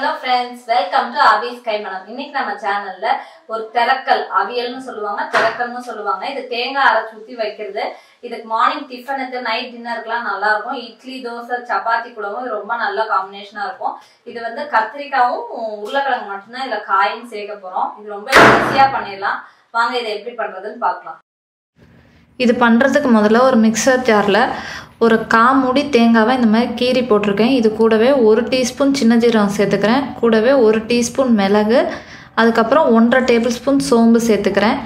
Hello friends, welcome to Abhi's Kaimanam. இன்னைக்கு நம்ம சேனல்ல ஒரு தெரக்கல் அவியல்னு சொல்லுவாங்க, தெரக்கல்னு சொல்லுவாங்க. இது தேங்காய் அரைச்சு ஊத்தி வைக்கிறது. இதுக்கு மார்னிங் டிஃபனுக்கு நைட் டின்னருக்குலாம் நல்லா இருக்கும். இட்லி, தோசை, சப்பாத்தி கூடவும் இது ரொம்ப நல்ல காம்பினேஷனா இருக்கும். இது வந்து கத்திரிக்காவும் உருளைக்கிழங்கு மட்டும்தான் இதுல காயும் சேர்க்க போறோம். இது ரொம்ப ஈஸியா பண்ணிடலாம். வாங்க இதை எப்படி பண்றதுன்னு பார்க்கலாம். இது பண்ணுறதுக்கு முதல்ல ஒரு மிக்சர் ஜாரில் ஒரு காமூடி தேங்காவை இந்த மாதிரி கீறி போட்டிருக்கேன். இது கூடவே 1 டீஸ்பூன் சின்ன ஜீரகம் சேர்த்துக்கிறேன். கூடவே 1 டீஸ்பூன் மிளகு, அதுக்கப்புறம் 1.5 டேபிள் ஸ்பூன் சோம்பு சேர்த்துக்கிறேன்.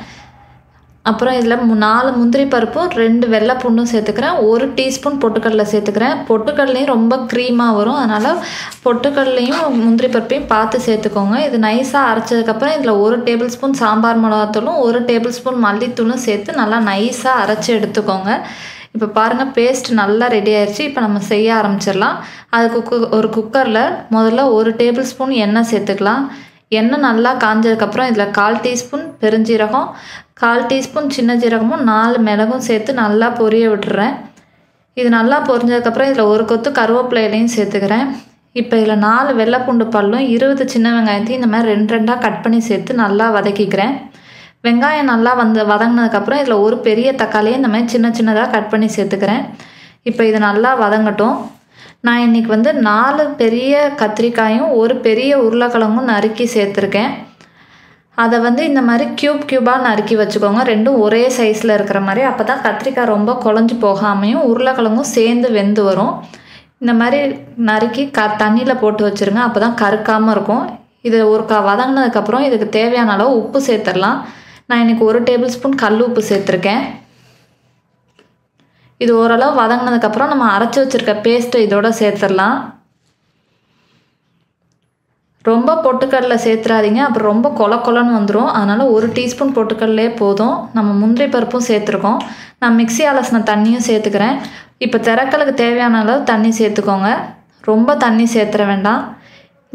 அப்புறம் இதில் 4 முந்திரி பருப்பும் 2 வெள்ளை பூண்டும் சேர்த்துக்கிறேன். 1 டீஸ்பூன் பொட்டுக்கடலை சேர்த்துக்கிறேன். பொட்டுக்கடலையும் ரொம்ப க்ரீமாக வரும், அதனால் பொட்டுக்கடலையும் முந்திரி பருப்பையும் பார்த்து சேர்த்துக்கோங்க. இது நைஸாக அரைச்சதுக்கப்புறம் இதில் 1 டேபிள் ஸ்பூன் சாம்பார் மிளகாத்தூளும் 1 டேபிள் ஸ்பூன் மல்லித்தூளும் சேர்த்து நல்லா நைஸாக அரைச்சி எடுத்துக்கோங்க. இப்போ பாருங்கள், பேஸ்ட் நல்லா ரெடி ஆயிடுச்சு. இப்போ நம்ம செய்ய ஆரம்பிச்சிடலாம். அதுக்கு ஒரு குக்கரில் முதல்ல 1 டேபிள் ஸ்பூன் எண்ணெய் சேர்த்துக்கலாம். எண்ணெய் நல்லா காஞ்சதுக்கப்புறம் இதில் 1/4 டீஸ்பூன் பெருஞ்சீரகம், 1/4 டீஸ்பூன் சின்ன ஜீரகமும் 4 மிளகும் சேர்த்து நல்லா பொரிய விட்டுறேன். இது நல்லா பொரிஞ்சதுக்கப்புறம் இதில் 1 கொத்து கருவேப்பிலையிலையும் சேர்த்துக்கிறேன். இப்போ இதில் 4 வெள்ளை பூண்டு பல்லும் 20 சின்ன வெங்காயத்தையும் இந்த மாதிரி 2 கட் பண்ணி சேர்த்து நல்லா வதக்கிக்கிறேன். வெங்காயம் நல்லா வதங்கினதுக்கப்புறம் இதில் 1 பெரிய தக்காளியை இந்த மாதிரி சின்ன சின்னதாக கட் பண்ணி சேர்த்துக்கிறேன். இப்போ இது நல்லா வதங்கட்டும். நான் இன்றைக்கி வந்து 4 பெரிய கத்திரிக்காயும் 1 பெரிய உருளைக்கிழங்கும் நறுக்கி சேர்த்துருக்கேன். அதை வந்து இந்த மாதிரி க்யூபாக நறுக்கி வச்சுக்கோங்க. ரெண்டும் ஒரே சைஸில் இருக்கிற மாதிரி. அப்போ தான் கத்திரிக்காய் ரொம்ப குழஞ்சி போகாமையும் உருளைக்கிழங்கும் சேர்ந்து வெந்து வரும். இந்த மாதிரி நறுக்கி தண்ணியில் போட்டு வச்சுருங்க. அப்போ தான் கருக்காமல் இருக்கும். இது வதங்கினதுக்கப்புறம் இதுக்கு தேவையான அளவு உப்பு சேர்த்துடலாம். நான் இன்றைக்கி 1 டேபிள் ஸ்பூன் கல் உப்பு சேர்த்துருக்கேன். இது ஓரளவு வதங்கினதுக்கப்புறம் நம்ம அரைச்சி வச்சுருக்க பேஸ்ட்டை இதோட சேர்த்துடலாம். ரொம்ப பொட்டுக்கடலை சேர்த்துறாதீங்க, அப்புறம் ரொம்ப கொலன்னு வந்துடும். அதனால் 1 டீஸ்பூன் பொட்டுக்கடலே போதும். நம்ம முந்திரி பருப்பும் சேர்த்துருக்கோம். நான் மிக்ஸி அலசின தண்ணியும் சேர்த்துக்கிறேன். இப்போ திரக்கலுக்கு தேவையான அளவு தண்ணி சேர்த்துக்கோங்க. ரொம்ப தண்ணி சேர்த்துற வேண்டாம்.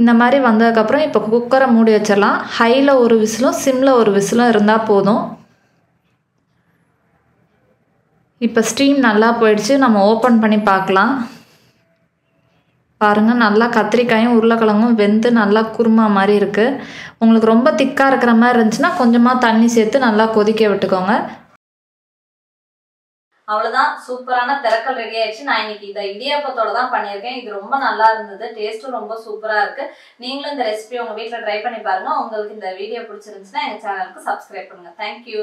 இந்த மாதிரி வந்ததுக்கப்புறம் இப்போ குக்கரை மூடி வச்சிடலாம். ஹையில் 1 விசிலும் சிம்மில் 1 விசிலும் இருந்தால் போதும். இப்போ ஸ்டீம் நல்லா போயிடுச்சு. நம்ம ஓப்பன் பண்ணி பார்க்கலாம். பாருங்கள், நல்லா கத்திரிக்காயும் உருளைக்கிழங்கும் வெந்து நல்லா குருமா மாதிரி இருக்குது. உங்களுக்கு ரொம்ப திக்காக இருக்கிற மாதிரி இருந்துச்சுன்னா கொஞ்சமாக தண்ணி சேர்த்து நல்லா கொதிக்க விட்டுக்கோங்க. அவ்வளோதான், சூப்பரான திரக்கல் ரெடி ஆயிடுச்சு. நான் இன்னைக்கு இதை இடியாப்பத்தோட தான் பண்ணியிருக்கேன். இது ரொம்ப நல்லா இருந்தது, டேஸ்ட்டும் ரொம்ப சூப்பராக இருக்குது. நீங்களும் இந்த ரெசிபி உங்கள் வீட்டில் ட்ரை பண்ணி பாருங்கள். உங்களுக்கு இந்த வீடியோ பிடிச்சிருந்துச்சுன்னா எங்கள் சேனலுக்கு சப்ஸ்கிரைப் பண்ணுங்கள். தேங்க்யூ.